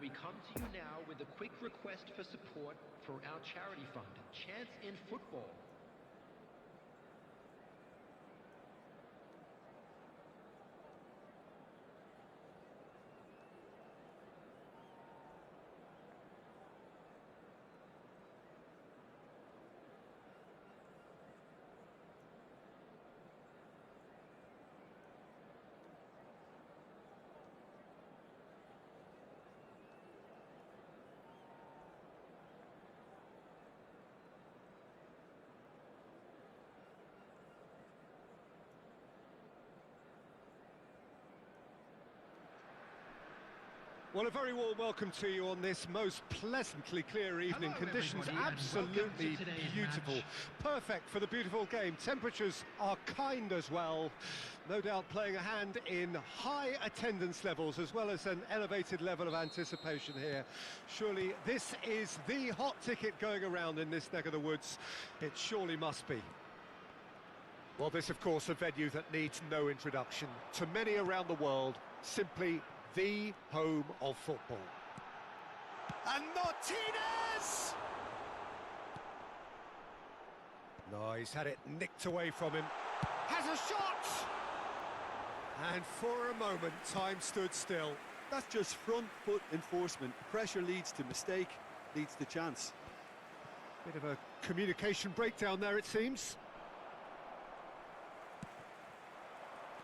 We come to you now with a quick request for support for our charity fund, Chance in Football. Well, a very warm welcome to you on this most pleasantly clear evening. Hello, Conditions everybody, and absolutely welcome to today's beautiful. match. Perfect for the beautiful game. Temperatures are kind as well. No doubt playing a hand in high attendance levels as well as an elevated level of anticipation here. Surely this is the hot ticket going around in this neck of the woods. It surely must be. Well, this, of course, a venue that needs no introduction. To many around the world, simply the home of football. And Martinez! No, he's had it nicked away from him. Has a shot! And for a moment, time stood still. That's just front foot enforcement. Pressure leads to mistake, leads to chance. Bit of a communication breakdown there, it seems.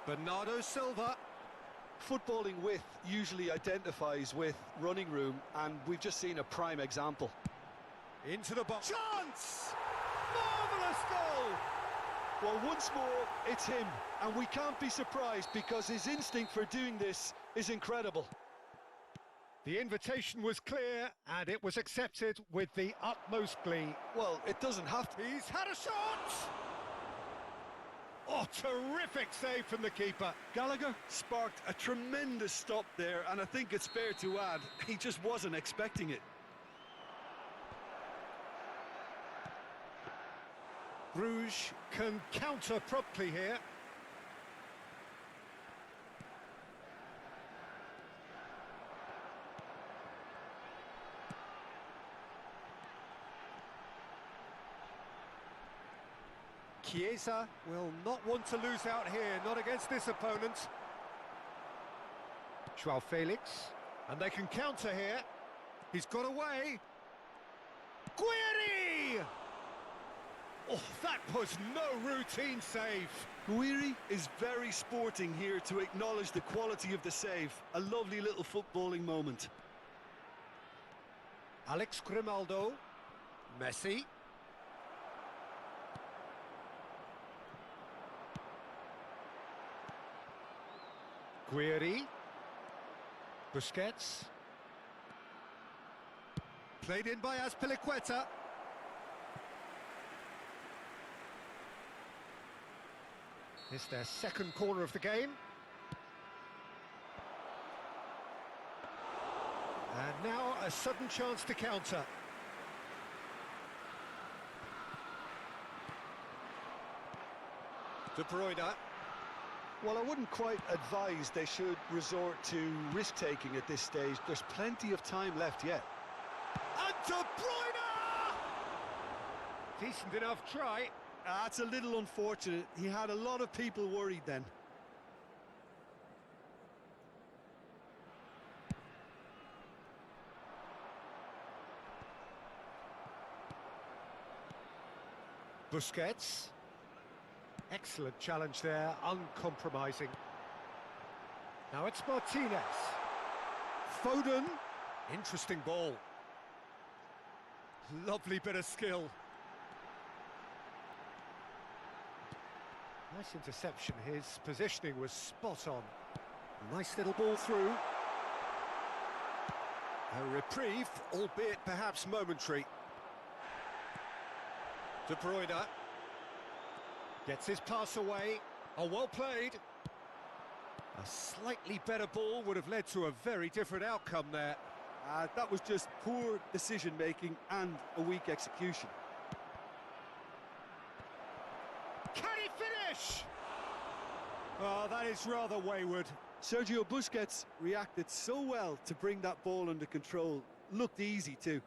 Bernardo Silva. Footballing width usually identifies with running room, and we've just seen a prime example. Into the box. Chance! Marvellous goal! Well, once more, it's him, and we can't be surprised because his instinct for doing this is incredible. The invitation was clear, and it was accepted with the utmost glee. Well, it doesn't have to. He's had a shot! Oh, terrific save from the keeper. Gallagher sparked a tremendous stop there, and I think it's fair to add, he just wasn't expecting it. Bruges can counter promptly here. Chiesa will not want to lose out here, not against this opponent. Joao Felix, and they can counter here. He's got away. Guiri! Oh, that was no routine save. Guiri is very sporting here to acknowledge the quality of the save. A lovely little footballing moment. Alex Grimaldo, Messi. Guiri, Busquets, played in by Azpilicueta. It's their second corner of the game. And now a sudden chance to counter. De Bruyne. Well, I wouldn't quite advise they should resort to risk-taking at this stage. There's plenty of time left yet. And De Bruyne! Decent enough try. That's a little unfortunate. He had a lot of people worried then. Busquets. Excellent challenge there, uncompromising. Now it's Martinez. Foden. Interesting ball. Lovely bit of skill. Nice interception. His positioning was spot on. Nice little ball through. A reprieve, albeit perhaps momentary. De Bruyne. Gets his pass away. Oh, well played. A slightly better ball would have led to a very different outcome there. That was just poor decision-making and a weak execution. Can he finish? Oh, that is rather wayward. Sergio Busquets reacted so well to bring that ball under control. Looked easy too.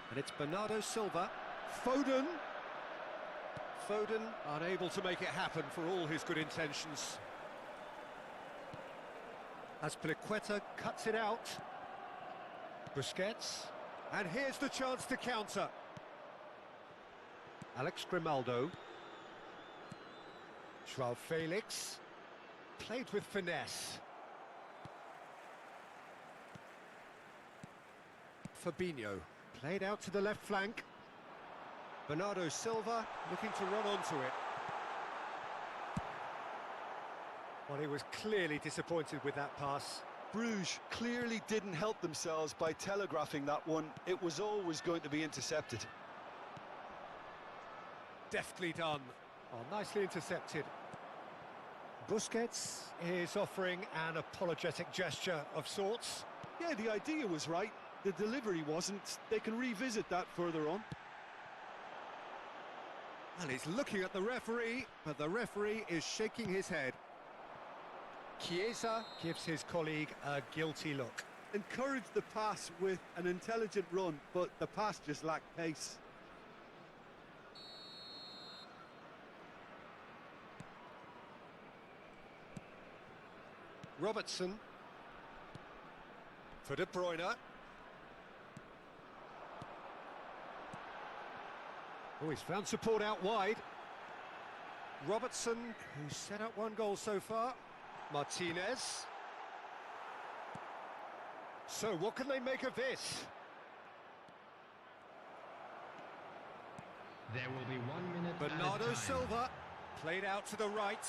And it's Bernardo Silva. Foden. Foden unable to make it happen for all his good intentions. Azpilicueta cuts it out. Busquets. And here's the chance to counter. Alex Grimaldo. Joao Felix. Played with finesse. Fabinho. Played out to the left flank. Bernardo Silva looking to run onto it. Well, he was clearly disappointed with that pass. Bruges clearly didn't help themselves by telegraphing that one. It was always going to be intercepted. Deftly done. Oh, nicely intercepted. Busquets is offering an apologetic gesture of sorts. Yeah, the idea was right. The delivery wasn't. They can revisit that further on. And he's looking at the referee, but the referee is shaking his head. Chiesa gives his colleague a guilty look. Encouraged the pass with an intelligent run, but the pass just lacked pace. Robertson. For De Bruyne. Oh, he's found support out wide. Robertson, who's set up one goal so far. Martinez. So, what can they make of this? There will be 1 minute Bernardo added time. Silva, played out to the right.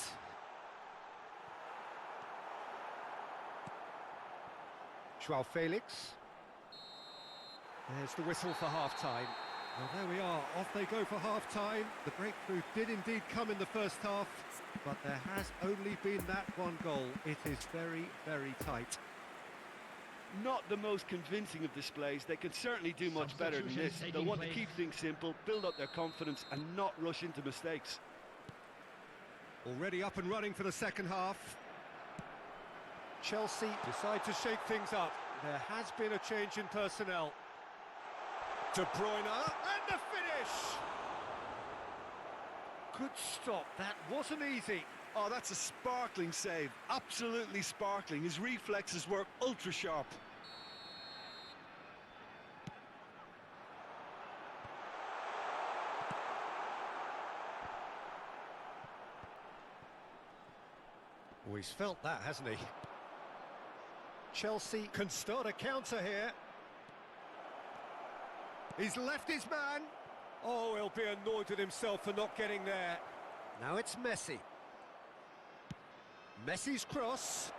Joao Felix. There's the whistle for half-time. Well, there we are, off they go for half-time. The breakthrough did indeed come in the first half, but there has only been that one goal. It is very, very tight. Not the most convincing of displays. They can certainly do much better than this. Substitutions They'll want to taking keep things simple, build up their confidence and not rush into mistakes. Already up and running for the second half. Chelsea decide to shake things up. There has been a change in personnel. De Bruyne, and the finish! Good stop, that wasn't easy. Oh, that's a sparkling save. Absolutely sparkling. His reflexes were ultra sharp. Oh, he's felt that, hasn't he? Chelsea can start a counter here. He's left his man. Oh, he'll be annoyed with himself for not getting there. Now it's Messi. Messi's cross.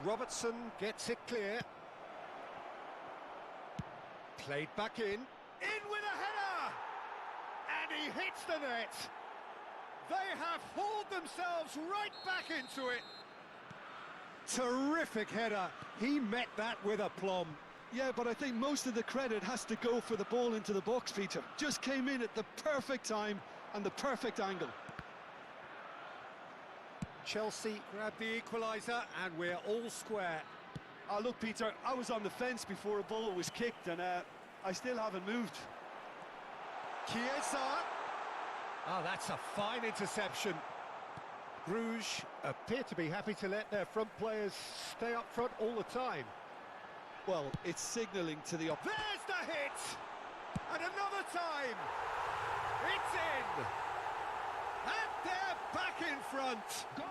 Robertson gets it clear. Played back in. In with a header! And he hits the net. They have hauled themselves right back into it. Terrific header. He met that with aplomb. Yeah, but I think most of the credit has to go for the ball into the box, Peter. Just came in at the perfect time and the perfect angle. Chelsea grab the equaliser and we're all square. Oh, look, Peter, I was on the fence before a ball was kicked and I still haven't moved. Chiesa. Oh, that's a fine interception. Bruges appear to be happy to let their front players stay up front all the time. Well, it's signalling to the There's the hit! And another time! It's in! And they're back in front! Goal!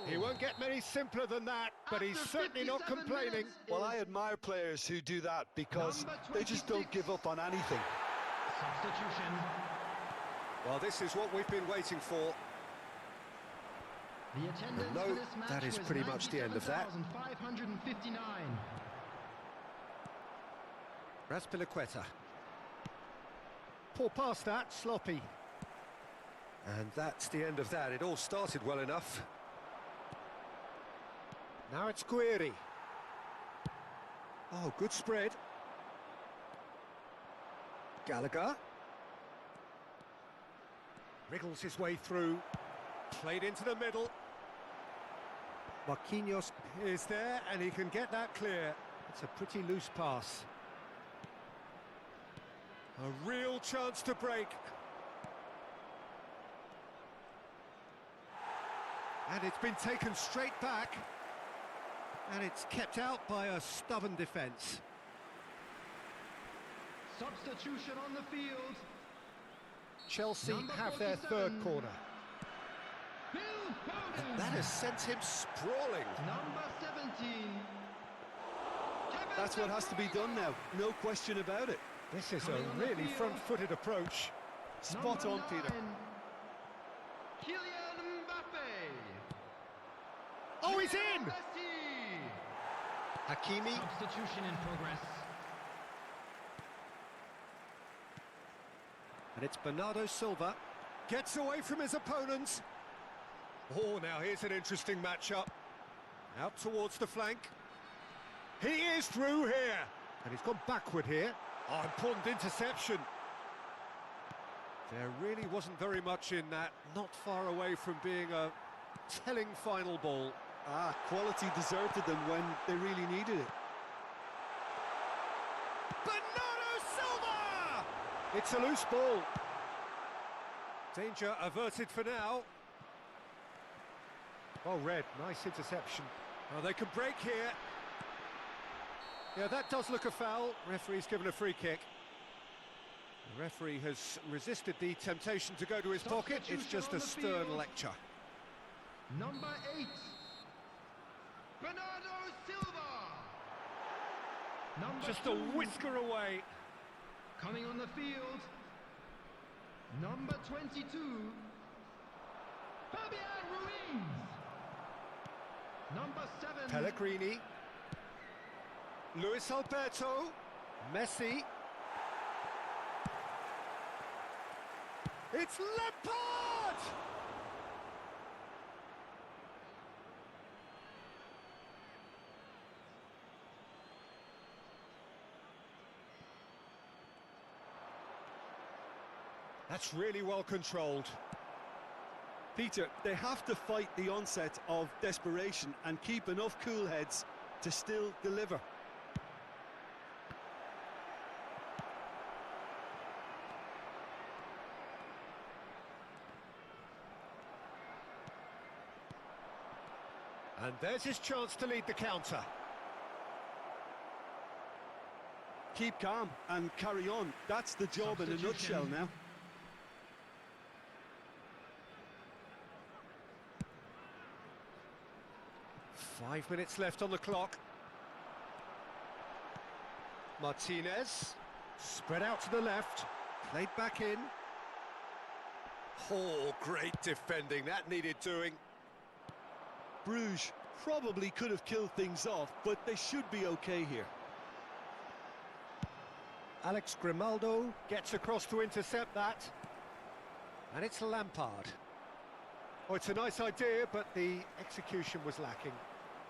He won't get many simpler than that, but he's After certainly not 57 complaining. minutes Well, is I admire players who do that because Number they just don't 26. give up on anything. Substitution. Well, this is what we've been waiting for. The attendance No, for this match that is was pretty much the end of that. 97,559. Azpilicueta. Poor pass that, sloppy. And that's the end of that. It all started well enough. Now it's Guiri. Oh, good spread. Gallagher. Wriggles his way through. Played into the middle. Marquinhos is there and he can get that clear. It's a pretty loose pass. A real chance to break. And it's been taken straight back. And it's kept out by a stubborn defence. Substitution on the field. Chelsea Number have their 47. third corner. Phil Foden. And that has sent him sprawling. Number 17. Kevin That's what has to be done now, no question about it. This is Coming a on the really field. front-footed approach. Spot on, Peter. Kylian Mbappe. Oh, he's in! Messi. Hakimi. Substitution in progress. And it's Bernardo Silva. Gets away from his opponents. Oh, now here's an interesting matchup. Out towards the flank. He is through here. And he's gone backward here. Oh, important interception. There really wasn't very much in that. Not far away from being a telling final ball. Quality deserted them when they really needed it. Bernardo Silva! It's a loose ball. Danger averted for now. Oh, Red, nice interception. Oh, they can break here. Yeah, that does look a foul. Referee's given a free kick. The referee has resisted the temptation to go to his pocket. It's just a stern lecture. Number 8. Bernardo Silva. Number Just 2. a whisker away. Coming on the field. Number 22. Fabian Ruiz. Number 7. Pellegrini. Luis Alberto. Messi. It's Lampard! That's really well controlled. Peter, they have to fight the onset of desperation and keep enough cool heads to still deliver. And there's his chance to lead the counter. Keep calm and carry on. That's the job in a nutshell now. 5 minutes left on the clock. Martinez. Spread out to the left. Played back in. Oh, great defending. That needed doing. Bruges probably could have killed things off, but they should be okay here. Alex Grimaldo gets across to intercept that. And it's Lampard. Oh, it's a nice idea, but the execution was lacking.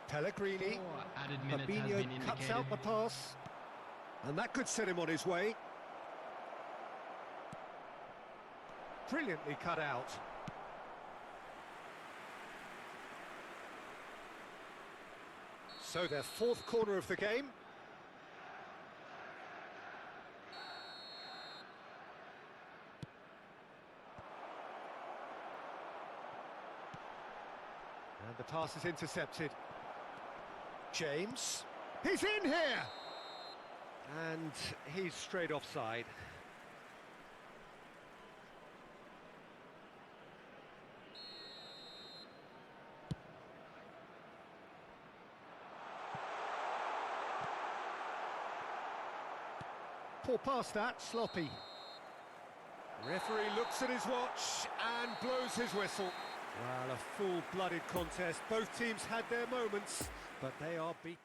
Pellegrini. 4 added minutes has been Fabinho indicated. cuts out the pass. And that could set him on his way. Brilliantly cut out. So their fourth corner of the game. And the pass is intercepted. James. He's in here! And he's straight offside. Poor pass that, sloppy. Referee looks at his watch and blows his whistle. Well, a full-blooded contest. Both teams had their moments, but they are beaten.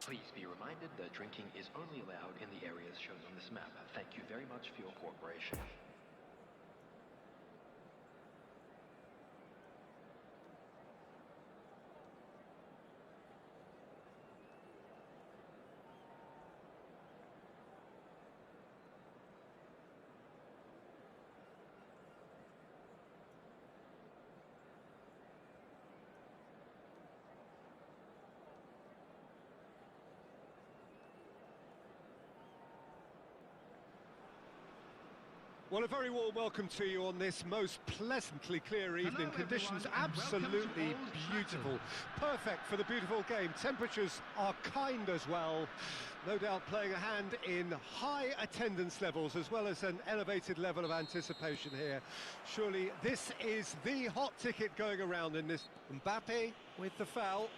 Please be reminded that drinking is only allowed in the areas shown on this map. Thank you very much for your cooperation. Well, a very warm welcome to you on this most pleasantly clear evening. Conditions absolutely beautiful. Perfect for the beautiful game. Temperatures are kind as well. No doubt playing a hand in high attendance levels as well as an elevated level of anticipation here. Surely this is the hot ticket going around in this. Mbappe with the foul.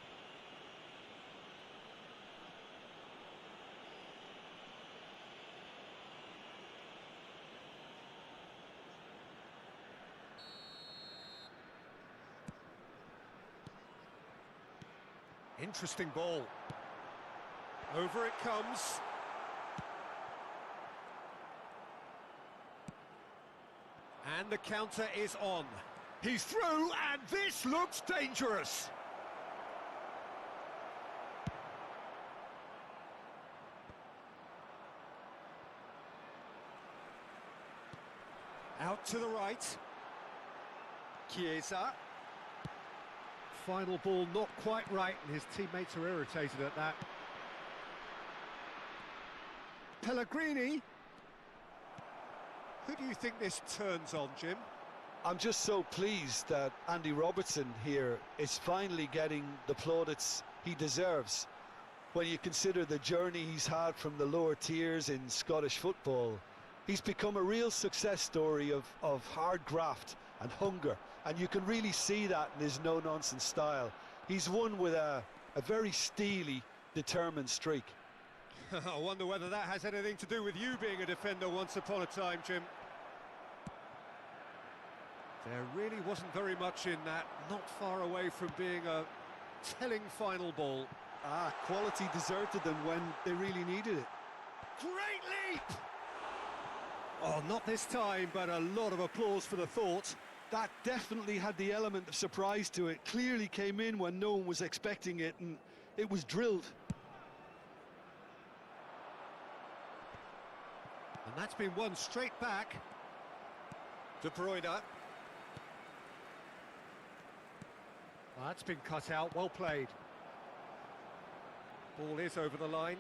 Interesting ball. Over it comes. And the counter is on. He's through, and this looks dangerous. Out to the right. Chiesa. Final ball not quite right, and his teammates are irritated at that. Pellegrini. Who do you think this turns on, Jim? I'm just so pleased that Andy Robertson here is finally getting the plaudits he deserves. When you consider the journey he's had from the lower tiers in Scottish football, he's become a real success story of hard graft and hunger, and you can really see that in his no-nonsense style. He's won with a very steely, determined streak. I wonder whether that has anything to do with you being a defender once upon a time, Jim. There really wasn't very much in that, not far away from being a telling final ball. Quality deserted them when they really needed it. Great leap! Oh, not this time, but a lot of applause for the thought. That definitely had the element of surprise to it. Clearly came in when no one was expecting it, and it was drilled. And that's been won straight back. De Bruyne. Well, that's been cut out, well played. Ball is over the line.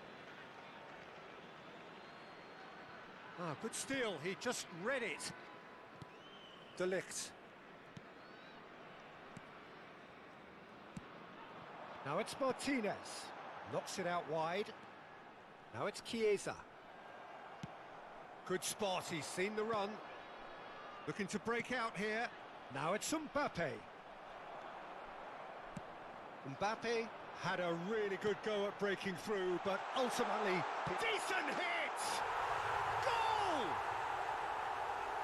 Good steal, he just read it. De Ligt. Now it's Martinez. Knocks it out wide. Now it's Chiesa. Good spot, he's seen the run. Looking to break out here. Now it's Mbappe. Mbappe had a really good go at breaking through, but ultimately, decent hit! Goal!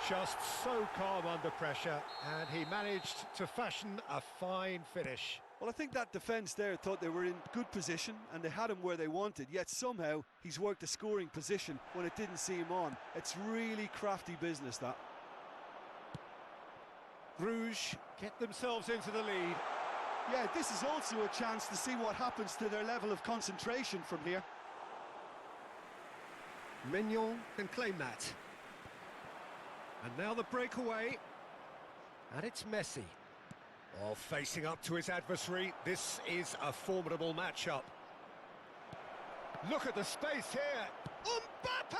Just so calm under pressure, and he managed to fashion a fine finish. Well, I think that defence there thought they were in good position and they had him where they wanted, yet somehow he's worked a scoring position when it didn't see him on. It's really crafty business, that. Bruges get themselves into the lead. Yeah, this is also a chance to see what happens to their level of concentration from here. Mignon can claim that. And now the breakaway. And it's Messi. Oh, facing up to his adversary, this is a formidable matchup. Look at the space here. Mbappe!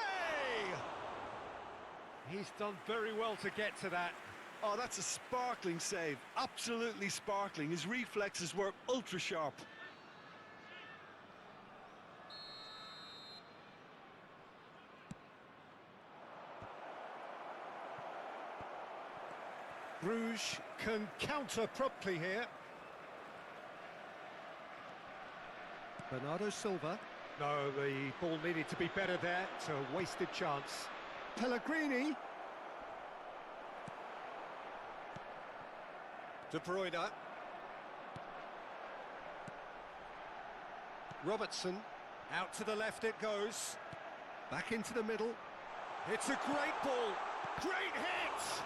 He's done very well to get to that. Oh, that's a sparkling save. Absolutely sparkling. His reflexes were ultra sharp. Bruges can counter promptly here. Bernardo Silva. No, the ball needed to be better there. It's a wasted chance. Pellegrini. De Bruyne. Robertson. Out to the left it goes. Back into the middle. It's a great ball. Great hit!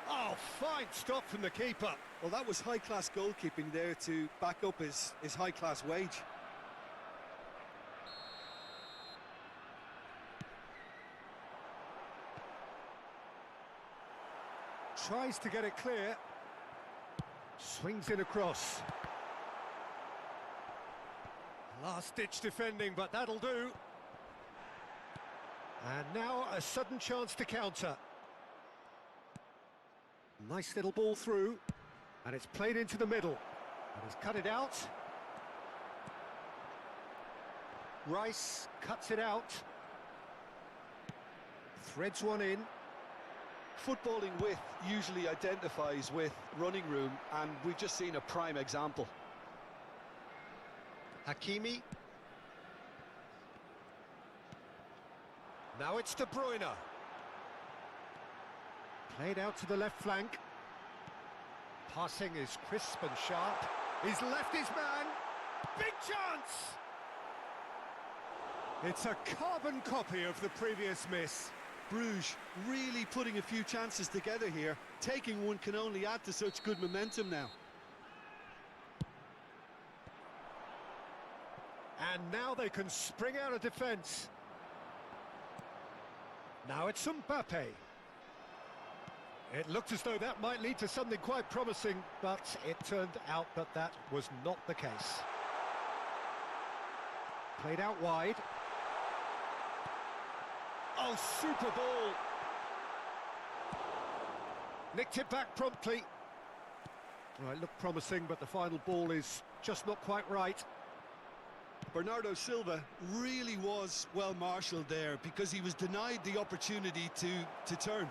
Oh, fine stop from the keeper. Well, that was high-class goalkeeping there to back up his high-class wage. Tries to get it clear. Swings it across. Last-ditch defending, but that'll do. And now a sudden chance to counter. Nice little ball through. And it's played into the middle. And he's cut it out. Rice cuts it out. Threads one in. Footballing width usually identifies with running room, and we've just seen a prime example. Hakimi. Now it's De Bruyne. Played out to the left flank. Passing is crisp and sharp. He's left his man. Big chance! It's a carbon copy of the previous miss. Bruges really putting a few chances together here. Taking one can only add to such good momentum now. And now they can spring out of defence. Now it's Mbappe. It looked as though that might lead to something quite promising, but it turned out that that was not the case. Played out wide. Oh, super ball! Nicked it back promptly. Well, it looked promising, but the final ball is just not quite right. Bernardo Silva really was well marshalled there because he was denied the opportunity to turn.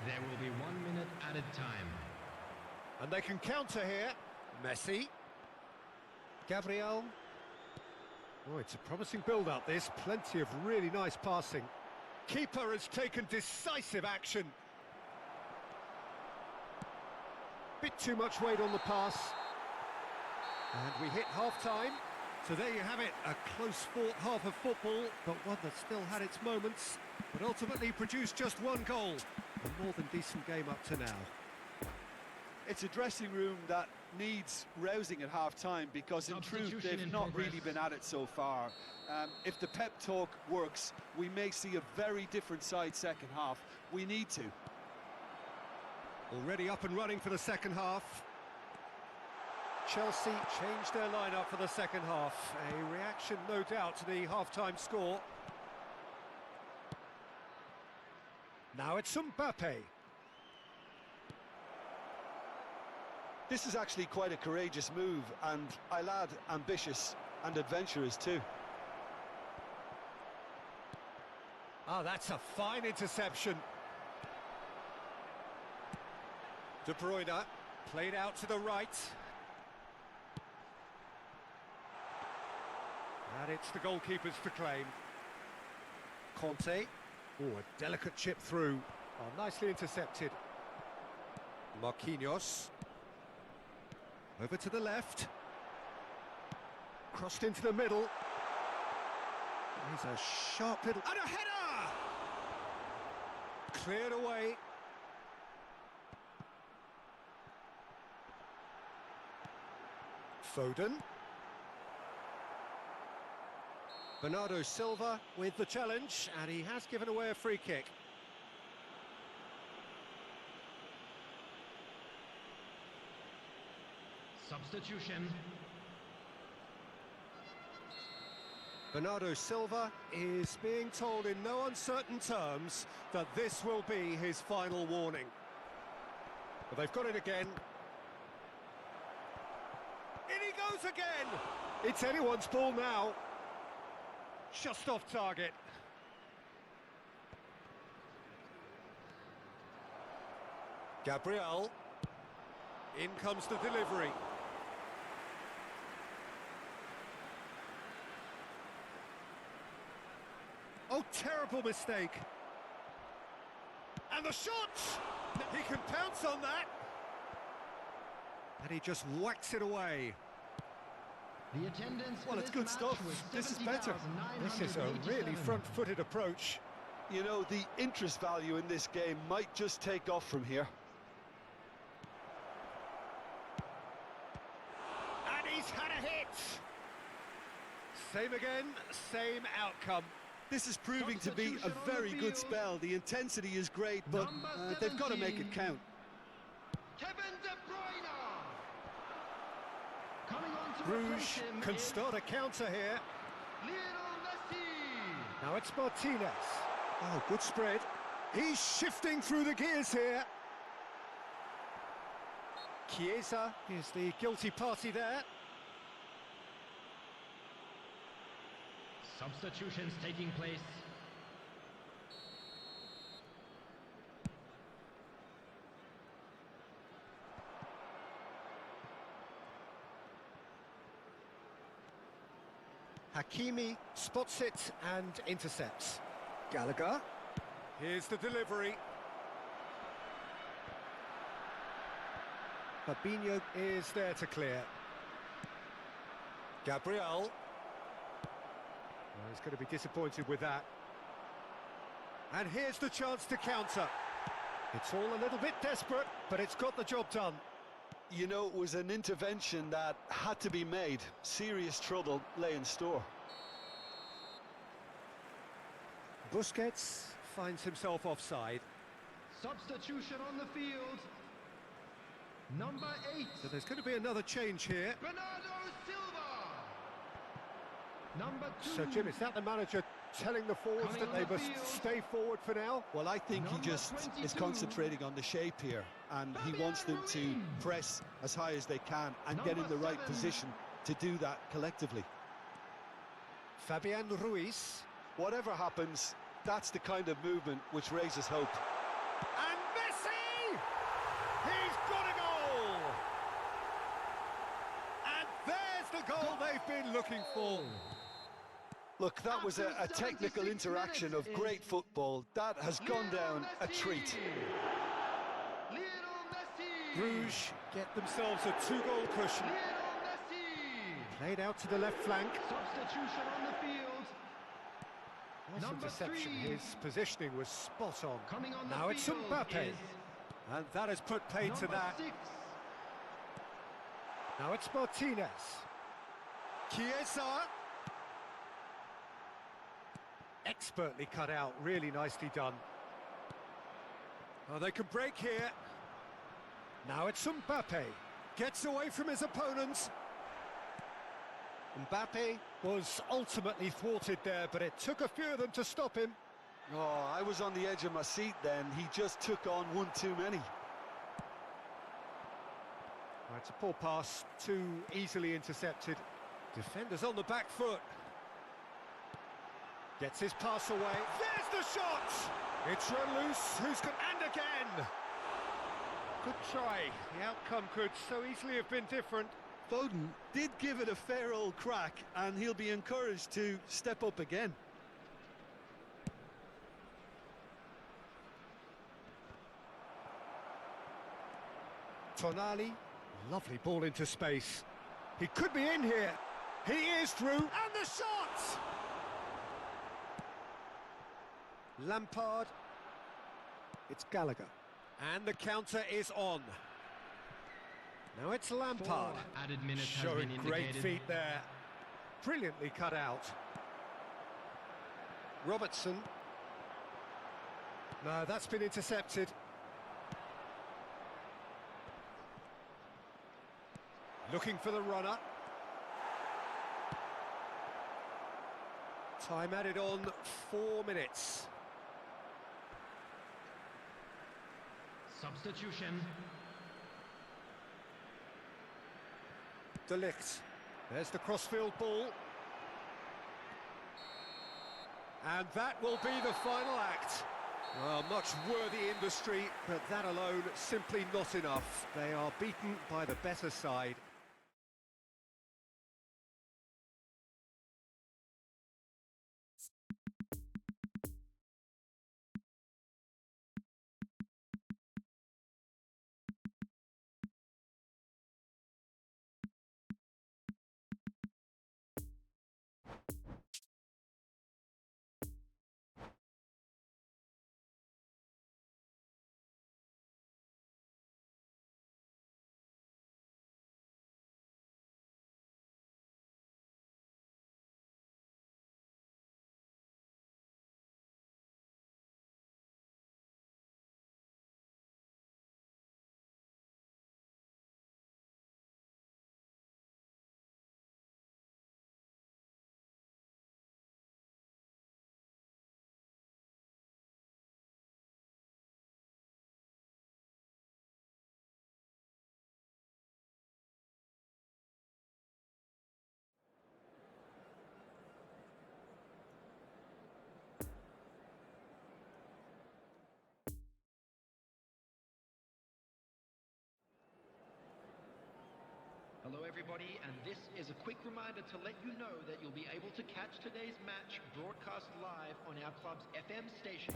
There will be 1 minute added time. And they can counter here. Messi. Gabriel. Oh, it's a promising build-up, this. Plenty of really nice passing. Keeper has taken decisive action. Bit too much weight on the pass. And we hit half-time. So there you have it, a close-fought half of football, but one that still had its moments, but ultimately produced just one goal. A more than decent game up to now. It's a dressing room that needs rousing at half-time because in truth they've not really been at it so far. If the pep talk works, we may see a very different side second half. We need to. Already up and running for the second half. Chelsea changed their lineup for the second half. A reaction, no doubt, to the half-time score. Now it's Mbappe. This is actually quite a courageous move, and I'll add ambitious and adventurous too. Ah, that's a fine interception. De Bruyne, played out to the right. And it's the goalkeepers to claim. Conte. Oh, a delicate chip through. Oh, nicely intercepted. Marquinhos. Over to the left. Crossed into the middle. He's a sharp little... And a header! Cleared away. Foden. Bernardo Silva with the challenge, and he has given away a free kick. Substitution. Bernardo Silva is being told in no uncertain terms that this will be his final warning. But they've got it again. In he goes again! It's anyone's ball now. Just off target. Gabriel. In comes the delivery. Oh, terrible mistake. And the shot! He can pounce on that. And he just whacks it away. The attendance Well, for it's this good match stuff. was This is better. This is a really 70,987. front-footed approach. You know, the interest value in this game might just take off from here. And he's had a hit. Same again, same outcome. This is proving to be a very good spell. The intensity is great, but they've got to make it count. Kevin De Bruyne. Coming on to Bruges replace him can is start a counter here. Lionel Messi. Now it's Martinez. Oh, good spread. He's shifting through the gears here. Chiesa is the guilty party there. Substitutions taking place. Hakimi spots it and intercepts. Gallagher. Here's the delivery. Fabinho is there to clear. Gabriel. Well, he's going to be disappointed with that. And here's the chance to counter. It's all a little bit desperate, but it's got the job done. You know, it was an intervention that had to be made. Serious trouble lay in store. Busquets finds himself offside. Substitution on the field. Number 8. So there's going to be another change here. Bernardo Silva. Number 2. So, Jim, is that the manager telling the forwards Coming that on they the must field. stay forward for now? Well, I think he Number just is 22. concentrating on the shape here, and he wants them to press as high as they can and get in the right Number 7. position to do that collectively. Fabian Ruiz. Whatever happens, that's the kind of movement which raises hope. And Messi! He's got a goal! And there's the goal they've been looking for. Look, that was a After technical 76 interaction of minutes great is football. That has gone down a treat. Lionel Messi. Bruges get themselves a 2-goal cushion. Lionel Messi. Played out to the left flank. Substitution on the field. Nice Number interception. 3. His positioning was spot on. Coming on the Now it's field Mbappe. is And that has put paid to number that. 6. Now it's Martinez. Chiesa. Expertly cut out, really nicely done. Oh, they can break here. Now it's Mbappe. Gets away from his opponents. Mbappe was ultimately thwarted there, but it took a few of them to stop him. Oh, I was on the edge of my seat then. He just took on one too many. Oh, it's a poor pass, too easily intercepted. Defenders on the back foot. Gets his pass away. There's the shot! It's run loose. And again! Good try. The outcome could so easily have been different. Foden did give it a fair old crack, and he'll be encouraged to step up again. Tonali, lovely ball into space. He could be in here. He is through, and the shot! Lampard. It's Gallagher. And the counter is on. Now it's Lampard. 4 added minutes has Showing been great indicated. feet there. Brilliantly cut out. Robertson. No, that's been intercepted. Looking for the runner. Time added on, 4 minutes. Substitution. De Ligt. There's the crossfield ball. And that will be the final act. Well, much worthy industry, but that alone simply not enough. They are beaten by the better side. everybody, and this is a quick reminder to let you know that you'll be able to catch today's match broadcast live on our club's FM station.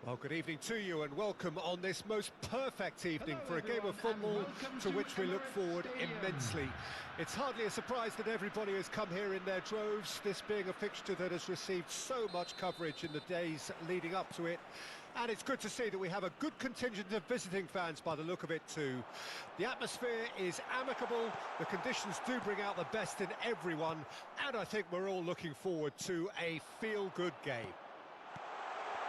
Well, good evening to you and welcome on this most perfect evening for a game of football to which we look forward immensely. It's hardly a surprise that everybody has come here in their droves, this being a fixture that has received so much coverage in the days leading up to it. And it's good to see that we have a good contingent of visiting fans by the look of it too. The atmosphere is amicable, the conditions do bring out the best in everyone, and I think we're all looking forward to a feel-good game.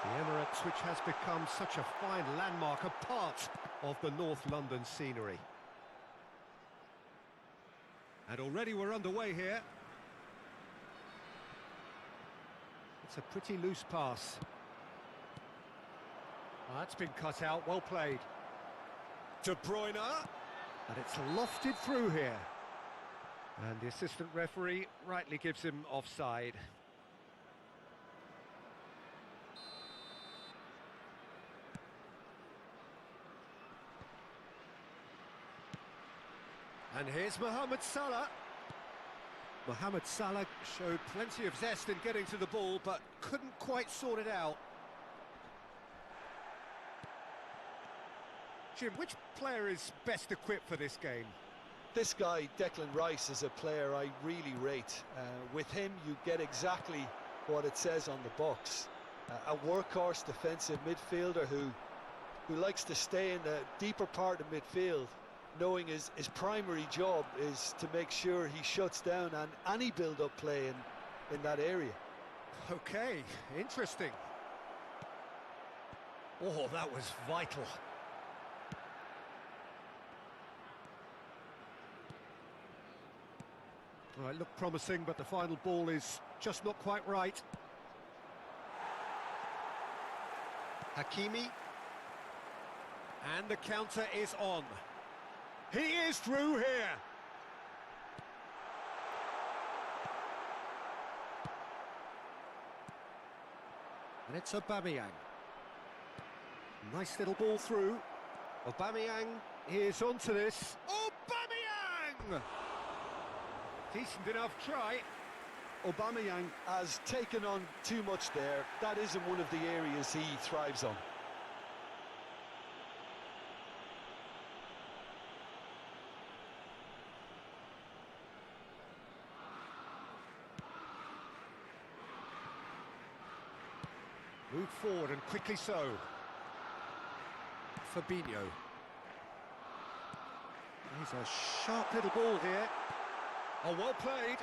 The Emirates, which has become such a fine landmark, a part of the North London scenery. And already we're underway here. It's a pretty loose pass. Oh, that's been cut out, well played. De Bruyne, and it's lofted through here. And the assistant referee rightly gives him offside. And here's Mohamed Salah. Mohamed Salah showed plenty of zest in getting to the ball, but couldn't quite sort it out. Jim, which player is best equipped for this game? This guy, Declan Rice, is a player I really rate. With him, you get exactly what it says on the box. A workhorse defensive midfielder who likes to stay in the deeper part of midfield, knowing his primary job is to make sure he shuts down any build-up play in that area. Okay, interesting. Oh, that was vital. Well, it looked promising, but the final ball is just not quite right. Hakimi. And the counter is on. He is through here. And it's Aubameyang. Nice little ball through. Aubameyang is onto this. Aubameyang! Decent enough try. Aubameyang has taken on too much there. That isn't one of the areas he thrives on. Moved forward and quickly so. Fabinho. He's a sharp little ball here. Oh, well played.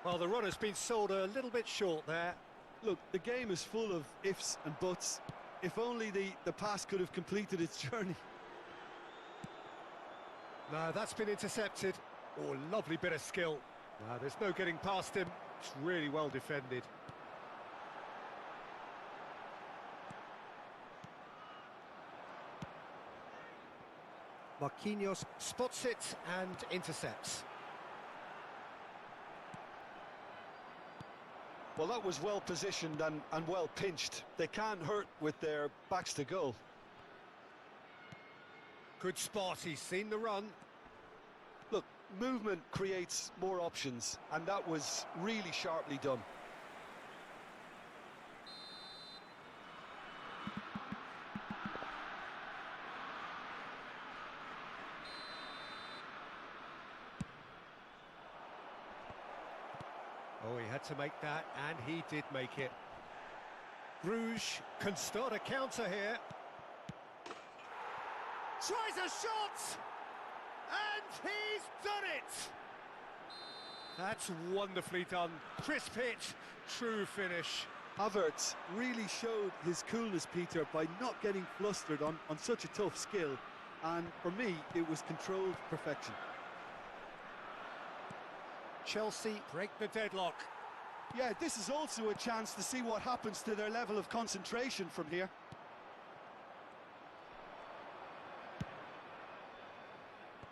Well, the run has been sold a little bit short there. Look, the game is full of ifs and buts. If only the pass could have completed its journey. No, that's been intercepted. Oh, lovely bit of skill. No, there's no getting past him. It's really well defended. Marquinhos spots it and intercepts. Well, that was well positioned and well pinched. They can't hurt with their backs to goal. Good spot, he's seen the run. Look, movement creates more options, and that was really sharply done. Oh, he had to make that, and he did make it. Bruges can start a counter here. Tries a shot! And he's done it! That's wonderfully done. Crisp hit, true finish. Havertz really showed his coolness, Peter, by not getting flustered on such a tough skill. And for me, it was controlled perfection. Chelsea break the deadlock. Yeah, this is also a chance to see what happens to their level of concentration from here.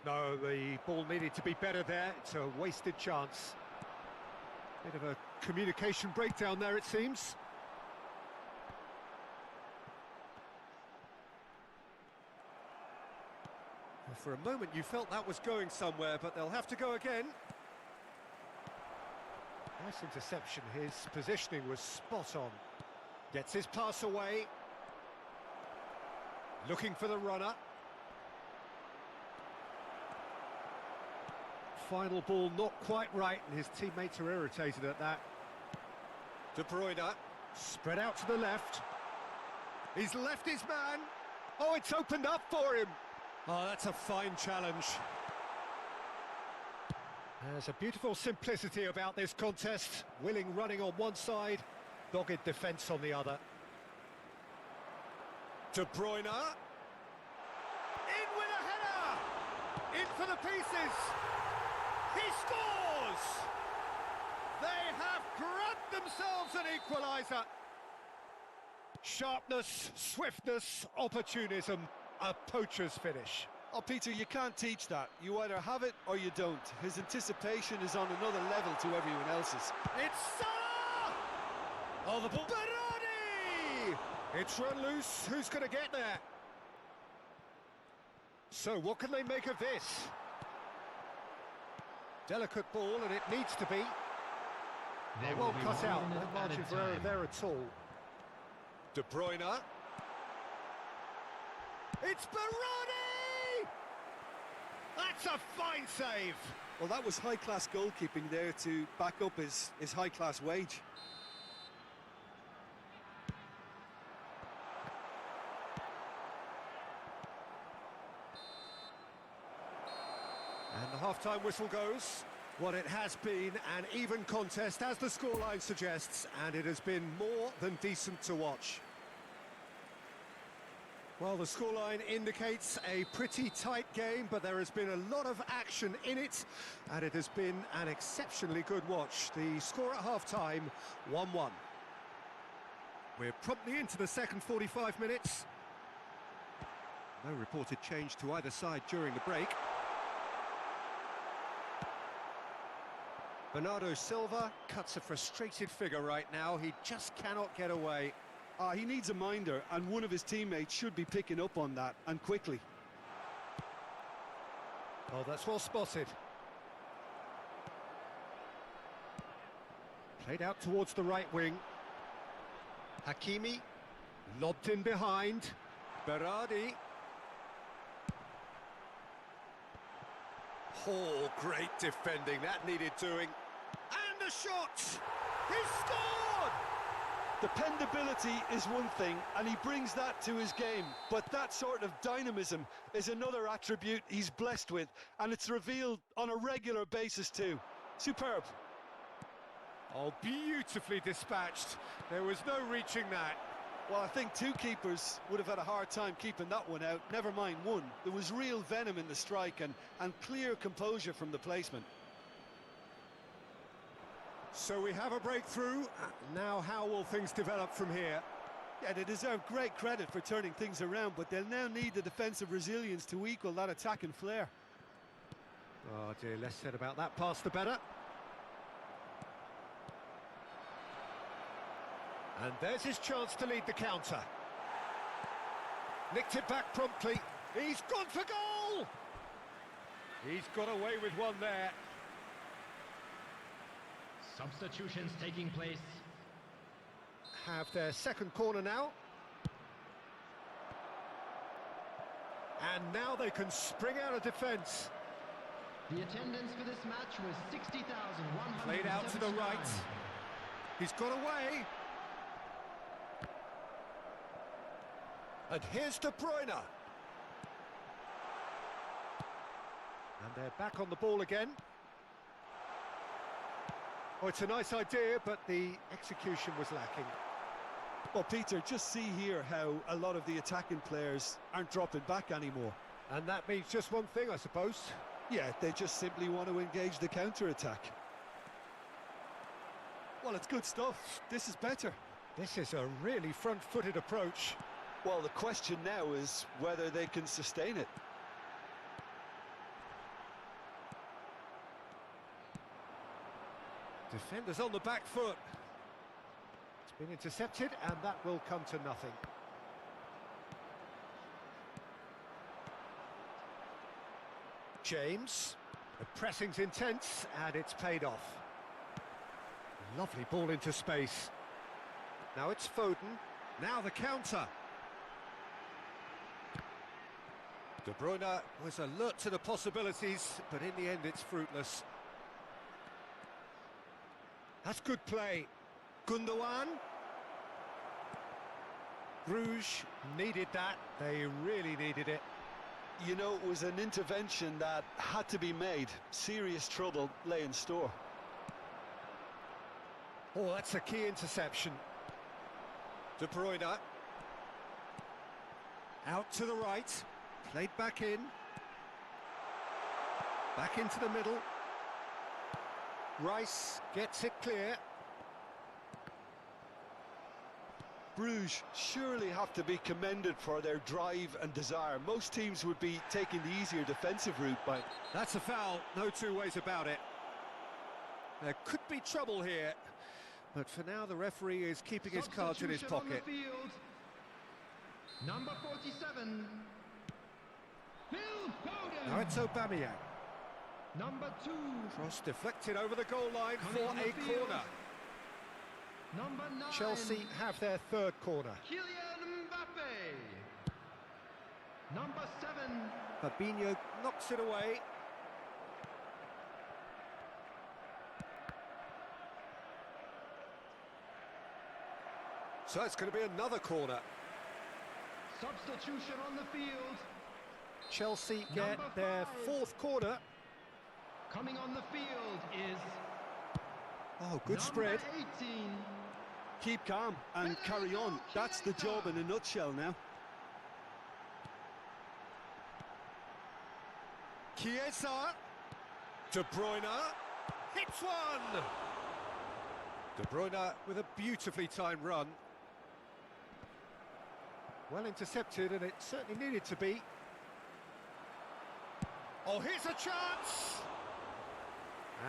No, the ball needed to be better there. It's a wasted chance. Bit of a communication breakdown there, it seems. Well, for a moment you felt that was going somewhere, but they'll have to go again. Nice interception. His positioning was spot on. Gets his pass away. Looking for the runner. Final ball not quite right, and his teammates are irritated at that. De Bruyne, spread out to the left. He's left his man. Oh, it's opened up for him. Oh, that's a fine challenge. There's a beautiful simplicity about this contest. Willing running on one side, dogged defence on the other. De Bruyne. In with a header! In for the pieces! He scores! They have grabbed themselves an equaliser. Sharpness, swiftness, opportunism, a poacher's finish. Oh, Peter, you can't teach that. You either have it or you don't. His anticipation is on another level to everyone else's. It's Salah! Oh, the ball. Berardi! It's run loose. Who's going to get there? So, what can they make of this? Delicate ball, and it needs to be. Well cut out. No margin for error there at all. De Bruyne. It's Berardi! That's a fine save. Well, that was high-class goalkeeping there to back up his high-class wage. And the half-time whistle goes. What it has been an even contest, as the scoreline suggests, and it has been more than decent to watch. Well, the scoreline indicates a pretty tight game, but there has been a lot of action in it, and it has been an exceptionally good watch. The score at half-time, 1-1. We're promptly into the second 45 minutes. No reported change to either side during the break. Bernardo Silva cuts a frustrated figure right now. He just cannot get away. He needs a minder, and one of his teammates should be picking up on that, and quickly. Oh, that's well spotted. Played out towards the right wing. Hakimi, lobbed in behind. Berardi. Oh, great defending, that needed doing. And the shot! He scored! Dependability is one thing, and he brings that to his game, but that sort of dynamism is another attribute he's blessed with, and it's revealed on a regular basis too. Superb. Oh, beautifully dispatched. There was no reaching that. Well, I think two keepers would have had a hard time keeping that one out, never mind one. There was real venom in the strike and clear composure from the placement. So we have a breakthrough. Now how will things develop from here? Yeah, they deserve great credit for turning things around, but they'll now need the defensive resilience to equal that attacking flair. Oh dear, less said about that pass the better. And there's his chance to lead the counter. Nicked it back promptly. He's gone for goal! He's got away with one there. Substitutions taking place. Have their second corner now. And now they can spring out of defence. The attendance for this match was 60,179. Played out to the right. He's got away. And here's De Bruyne. They're back on the ball again. Oh, it's a nice idea, but the execution was lacking. Well, Peter, just see here how a lot of the attacking players aren't dropping back anymore. And that means just one thing, I suppose. Yeah, they just simply want to engage the counter-attack. Well, it's good stuff. This is better. This is a really front-footed approach. Well, the question now is whether they can sustain it. Defenders on the back foot. It's been intercepted, and that will come to nothing. James. The pressing's intense, and it's paid off. Lovely ball into space. Now it's Foden. Now the counter. De Bruyne was alert to the possibilities, but in the end it's fruitless. That's good play. Gundogan. Bruges needed that. They really needed it. You know, it was an intervention that had to be made. Serious trouble lay in store. Oh, that's a key interception. De Bruyne. Out to the right. Played back in. Back into the middle. Rice gets it clear. Bruges surely have to be commended for their drive and desire. Most teams would be taking the easier defensive route, but... That's a foul, no two ways about it. There could be trouble here, but for now the referee is keeping his cards in his pocket. Number 47, Phil Foden. Now it's Aubameyang. Number 2, Cross deflected over the goal line Coming for on the a field. corner. number 9, Chelsea have their third corner. Kylian Mbappe. Number 7, Fabinho knocks it away. So it's going to be another corner. substitution on the field. Chelsea get Number their 5. fourth corner. Coming on the field is Oh, good number spread. 18. Keep calm and carry on. That's the job in a nutshell now. Chiesa. De Bruyne. Hits one! De Bruyne with a beautifully timed run. Well intercepted, and it certainly needed to be. Oh, here's a chance!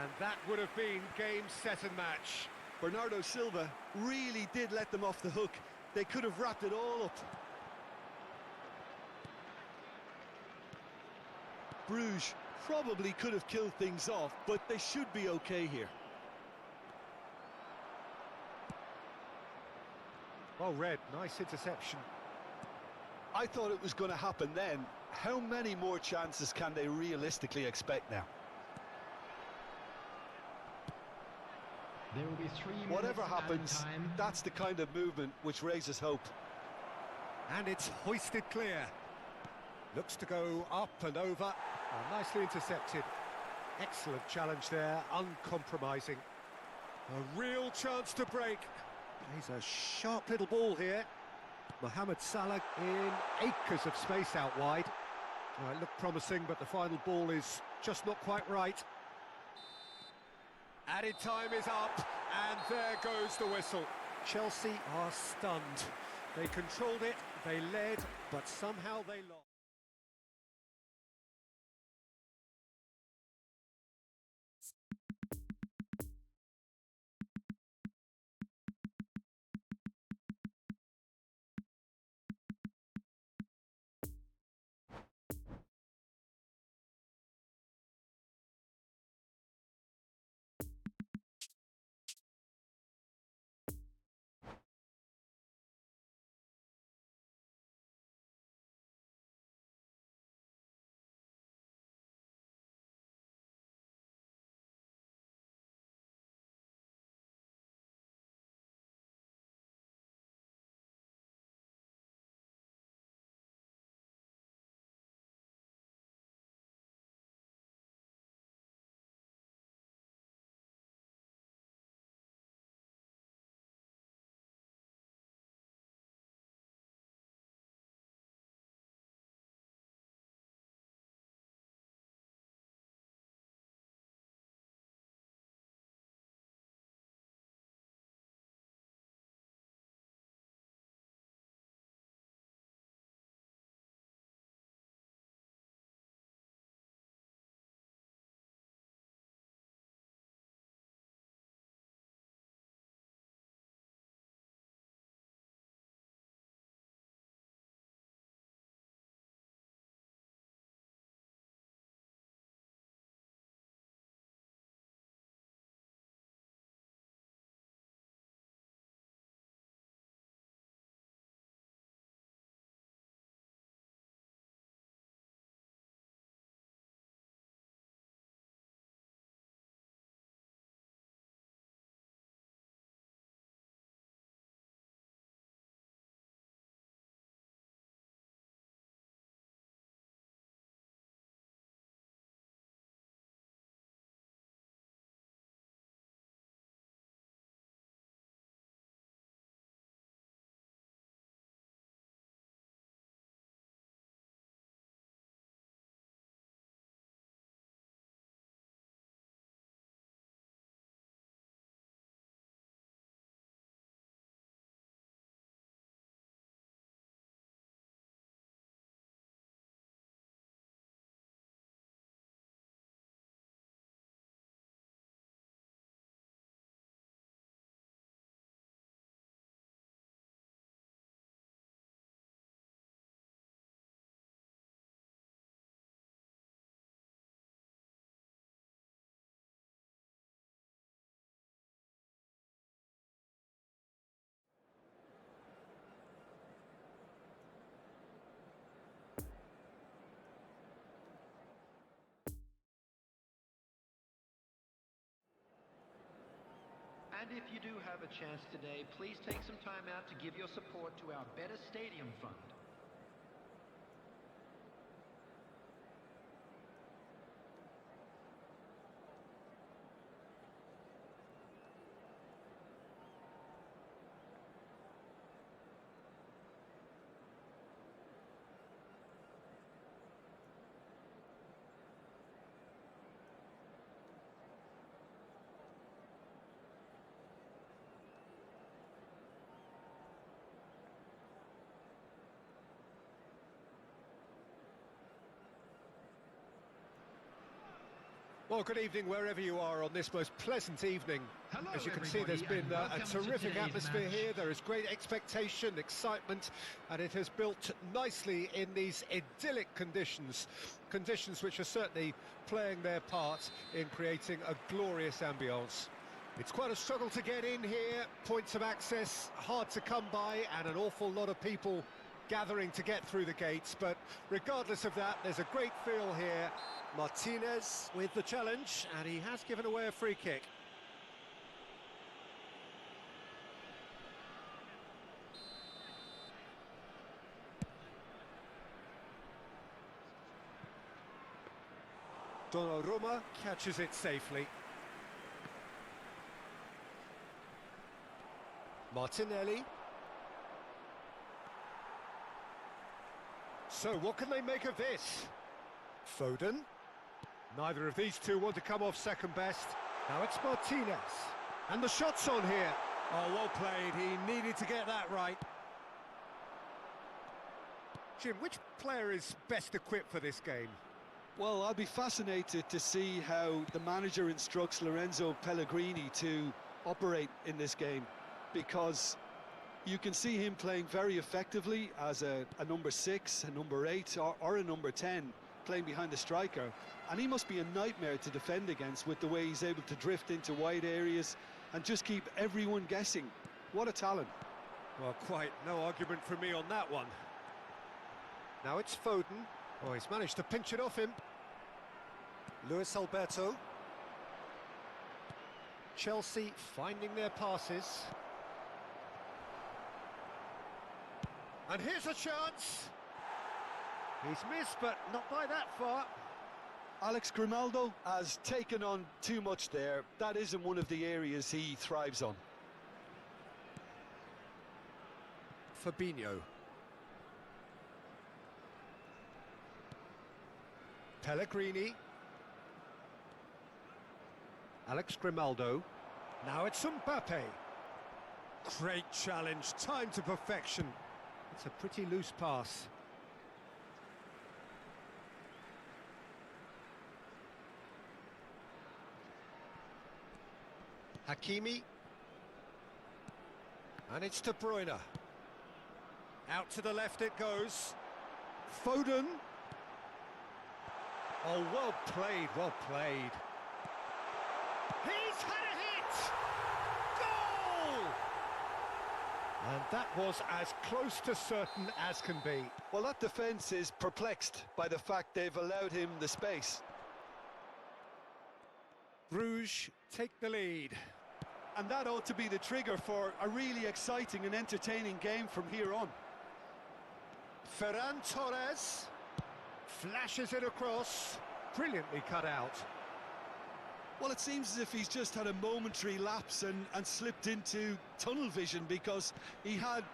And that would have been game, set and match. Bernardo Silva really did let them off the hook. They could have wrapped it all up. Bruges probably could have killed things off, but they should be okay here. Well read, nice interception. I thought it was going to happen then. How many more chances can they realistically expect now? There will be 3 minutes Whatever added happens, time. that's the kind of movement which raises hope. And it's hoisted clear. Looks to go up and over. Oh, nicely intercepted. Excellent challenge there, uncompromising. A real chance to break. He's a sharp little ball here. Mohamed Salah in acres of space out wide. It looked promising, but the final ball is just not quite right. Added time is up, and there goes the whistle. Chelsea are stunned. They controlled it, they led, but somehow they lost. And if you do have a chance today, please take some time out to give your support to our Better Stadium Fund. Well, good evening wherever you are on this most pleasant evening. Hello, As you can see, there's everybody, been and a welcome to terrific today's atmosphere match. here. There is great expectation, excitement, and it has built nicely in these idyllic conditions. Conditions which are certainly playing their part in creating a glorious ambience. It's quite a struggle to get in here, points of access hard to come by, and an awful lot of people gathering to get through the gates. But regardless of that, there's a great feel here. Martinez with the challenge, and he has given away a free kick. Donnarumma catches it safely. Martinelli. So what can they make of this? Foden. Neither of these two want to come off second best. Now it's Martinez. And the shot's on here. Oh, well played. He needed to get that right. Jim, which player is best equipped for this game? Well, I'll be fascinated to see how the manager instructs Lorenzo Pellegrini to operate in this game, because you can see him playing very effectively as a number 6, a number 8 or a number 10, playing behind the striker, and he must be a nightmare to defend against with the way he's able to drift into wide areas and just keep everyone guessing. What a talent. Well, quite no argument from me on that one. Now it's Foden. Oh, he's managed to pinch it off him. Luis Alberto. Chelsea finding their passes. And here's a chance. He's missed, but not by that far. Alex Grimaldo has taken on too much there. That isn't one of the areas he thrives on. Fabinho. Pellegrini. Alex Grimaldo. Now it's Mbappe. Great challenge, timed to perfection. It's a pretty loose pass. Hakimi. And it's De Bruyne. Out to the left it goes. Foden. Oh, well played, well played. He's had a hit! Goal! And that was as close to certain as can be. Well, that defence is perplexed by the fact they've allowed him the space. Bruges take the lead. And that ought to be the trigger for a really exciting and entertaining game from here on. Ferran Torres flashes it across. Brilliantly cut out. Well, it seems as if he's just had a momentary lapse and slipped into tunnel vision, because he had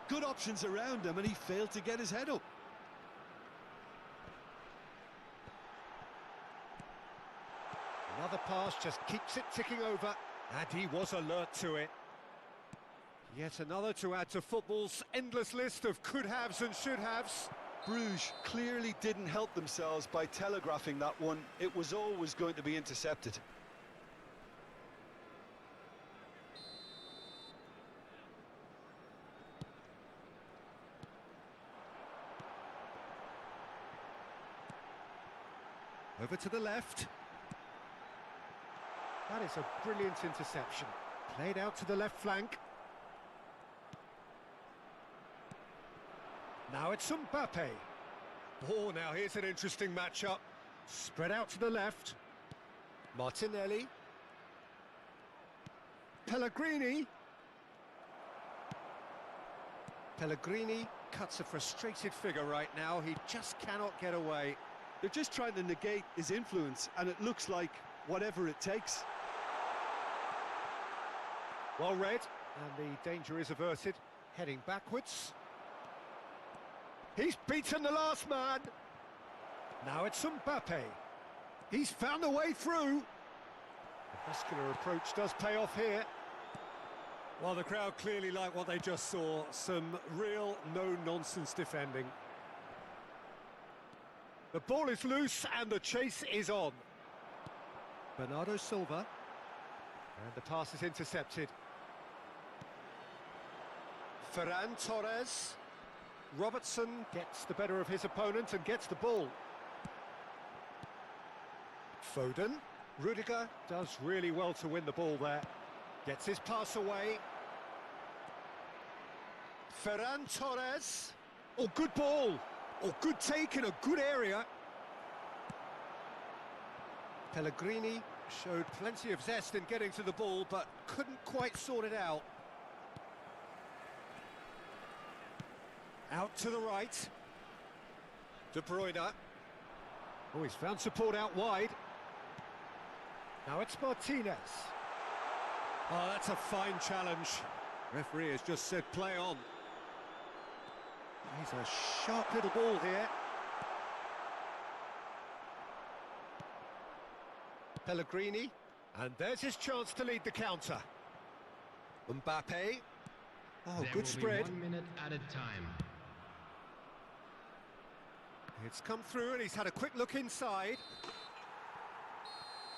good options around him and he failed to get his head up. Another pass just keeps it ticking over, and he was alert to it. Yet another to add to football's endless list of could-haves and should-haves. Bruges clearly didn't help themselves by telegraphing that one. It was always going to be intercepted. Over to the left. That is a brilliant interception. Played out to the left flank. Now it's Mbappe. Oh, now here's an interesting matchup. Spread out to the left. Martinelli. Pellegrini. Pellegrini cuts a frustrated figure right now. He just cannot get away. They're just trying to negate his influence, and it looks like whatever it takes. Well read, and the danger is averted. Heading backwards. He's beaten the last man. Now it's Mbappe. He's found a way through. The muscular approach does pay off here. Well, the crowd clearly like what they just saw. Some real no-nonsense defending. The ball is loose and the chase is on. Bernardo Silva. And the pass is intercepted. Ferran Torres. Robertson gets the better of his opponent and gets the ball. Foden. Rudiger does really well to win the ball there. Gets his pass away. Ferran Torres. Oh, good ball. Oh, good take in a good area. Pellegrini showed plenty of zest in getting to the ball, but couldn't quite sort it out. Out to the right. De Bruyne. Oh, he's found support out wide. Now it's Martinez. Oh, that's a fine challenge. Referee has just said play on. He's a sharp little ball here. Pellegrini. And there's his chance to lead the counter. Mbappe. Oh, good spread. 1 minute added time. It's come through and he's had a quick look inside.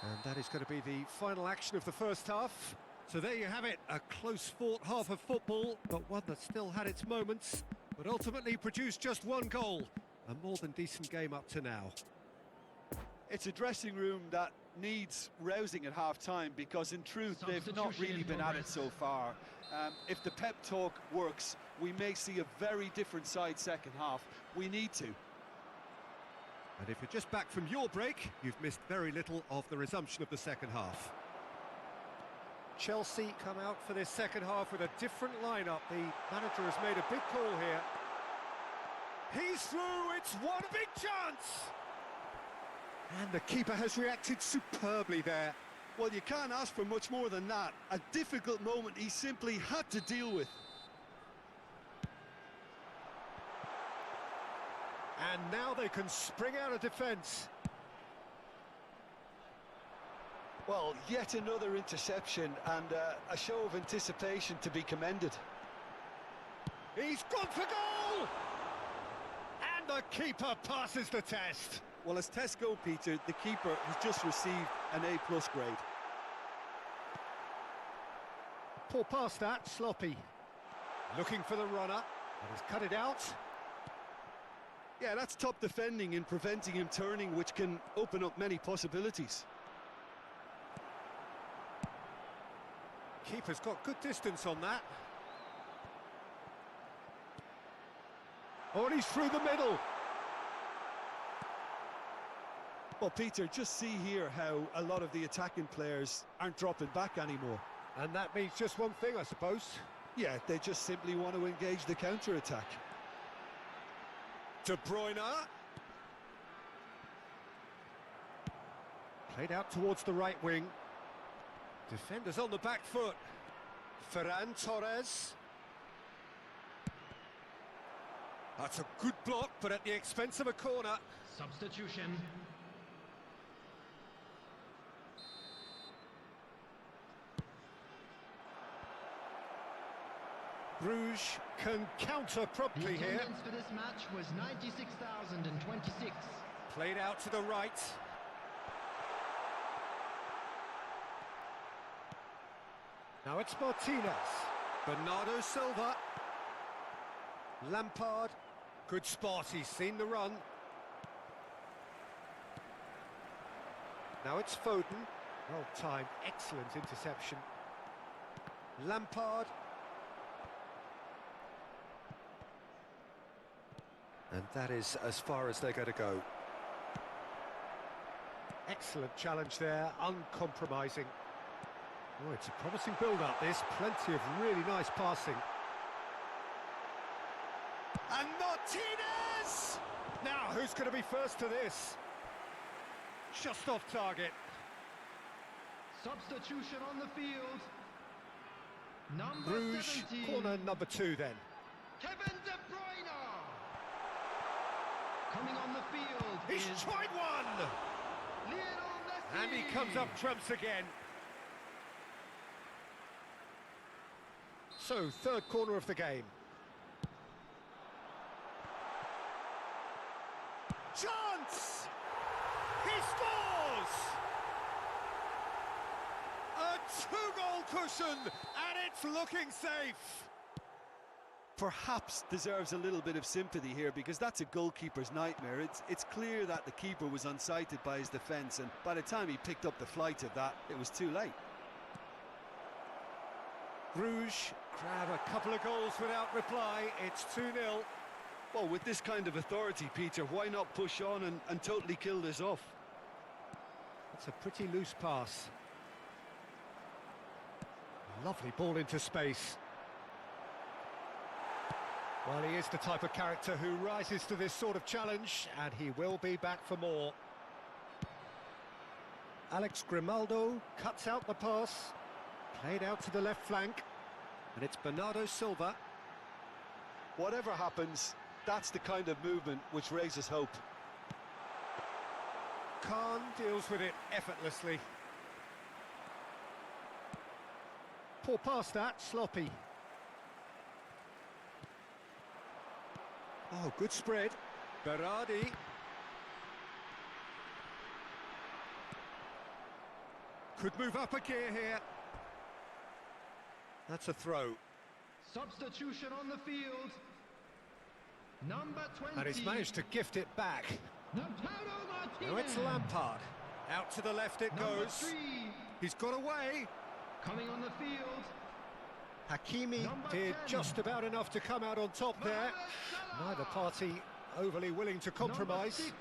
And that is going to be the final action of the first half. So there you have it, a close-fought half of football, but one that still had its moments, but ultimately produced just one goal. A more than decent game up to now. It's a dressing room that needs rousing at half-time, because in truth they've not really been at it so far. If the pep talk works, we may see a very different side second half. We need to. And if you're just back from your break, you've missed very little of the resumption of the second half. Chelsea come out for this second half with a different lineup. The manager has made a big call here. He's through, it's one big chance! And the keeper has reacted superbly there. Well, you can't ask for much more than that. A difficult moment he simply had to deal with. And now they can spring out of defence. Well, yet another interception and a show of anticipation to be commended. He's gone for goal! And the keeper passes the test. Well, as tests go, Peter, the keeper has just received an A+ grade. Poor pass that, sloppy. Looking for the runner, and he's cut it out. Yeah, that's top defending in preventing him turning, which can open up many possibilities. Keeper's got good distance on that. Oh, and he's through the middle. Well, Peter, just see here how a lot of the attacking players aren't dropping back anymore. And that means just one thing, I suppose. Yeah, they just simply want to engage the counter-attack. De Bruyne. Played out towards the right wing. Defenders on the back foot. Ferran Torres. That's a good block, but at the expense of a corner. Substitution. Bruges can counter promptly The here. attendance for this match was 96,026. Played out to the right. Now it's Martinez. Bernardo Silva. Lampard. Good spot, he's seen the run. Now it's Foden. Well timed, excellent interception. Lampard. And that is as far as they're going to go. Excellent challenge there, uncompromising. Oh, it's a promising build-up, this. Plenty of really nice passing. And Martinez! Now, who's going to be first to this? Just off target. Substitution on the field. Number Bruges, 17. corner number 2 then. Kevin De Bruyne. Coming on the field. He's is tried one! Lionel Messi. And he comes up trumps again. So, third corner of the game. Chance! He scores! A two-goal cushion, and it's looking safe. Perhaps deserves a little bit of sympathy here, because that's a goalkeeper's nightmare. It's clear that the keeper was unsighted by his defence, and by the time he picked up the flight of that, it was too late. Bruges grab a couple of goals without reply. It's 2-0. Well, with this kind of authority, Peter, why not push on and totally kill this off? It's a pretty loose pass. Lovely ball into space. Well, he is the type of character who rises to this sort of challenge, and he will be back for more. Alex Grimaldo cuts out the pass, played out to the left flank, and it's Bernardo Silva. Whatever happens, that's the kind of movement which raises hope. Khan deals with it effortlessly. Poor pass that, sloppy. Oh, good spread. Berardi. Could move up a gear here. That's a throw. Substitution on the field. Number 20. And he's managed to gift it back. Lautaro Martinez. Now it's Lampard. Out to the left it Number goes. 3. He's got away. Coming on the field. Hakimi Number did 10. just about enough to come out on top there. Neither party overly willing to compromise. Number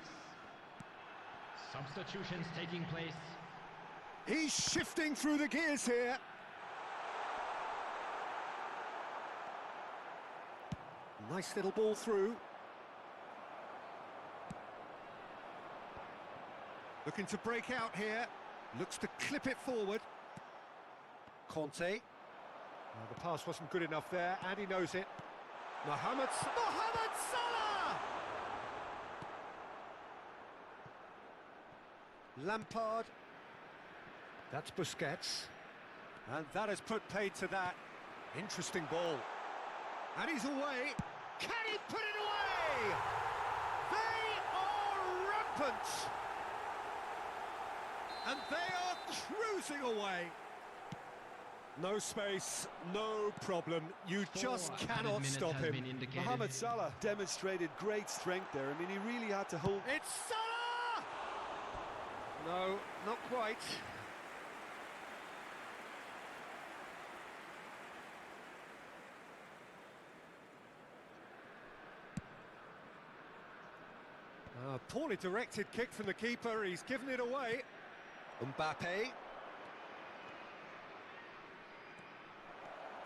6. Substitutions taking place. He's shifting through the gears here. Nice little ball through. Looking to break out here. Looks to clip it forward. Conte. Well, the pass wasn't good enough there, and he knows it. Mohamed Salah! Lampard. That's Busquets. And that has put paid to that. Interesting ball. And he's away. Can he put it away? They are rampant. And they are cruising away. No space, no problem. You just cannot stop him. Mohamed Salah demonstrated great strength there. I mean, he really had to hold. It's Salah! No, not quite. A poorly directed kick from the keeper. He's given it away. Mbappe.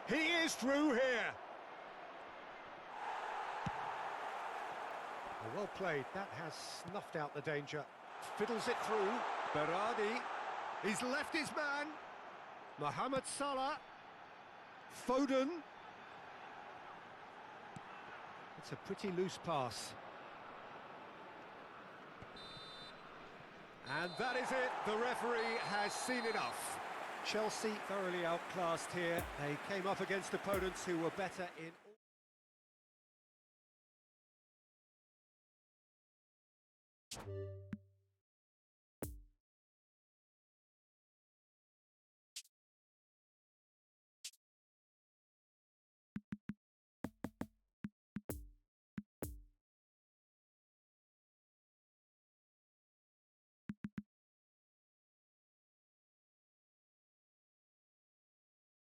He is through here. Well played. That has snuffed out the danger. Fiddles it through. Berardi. He's left his man. Mohamed Salah. Foden. It's a pretty loose pass. And that is it. The referee has seen enough. Chelsea thoroughly outclassed here. They came up against opponents who were better in all...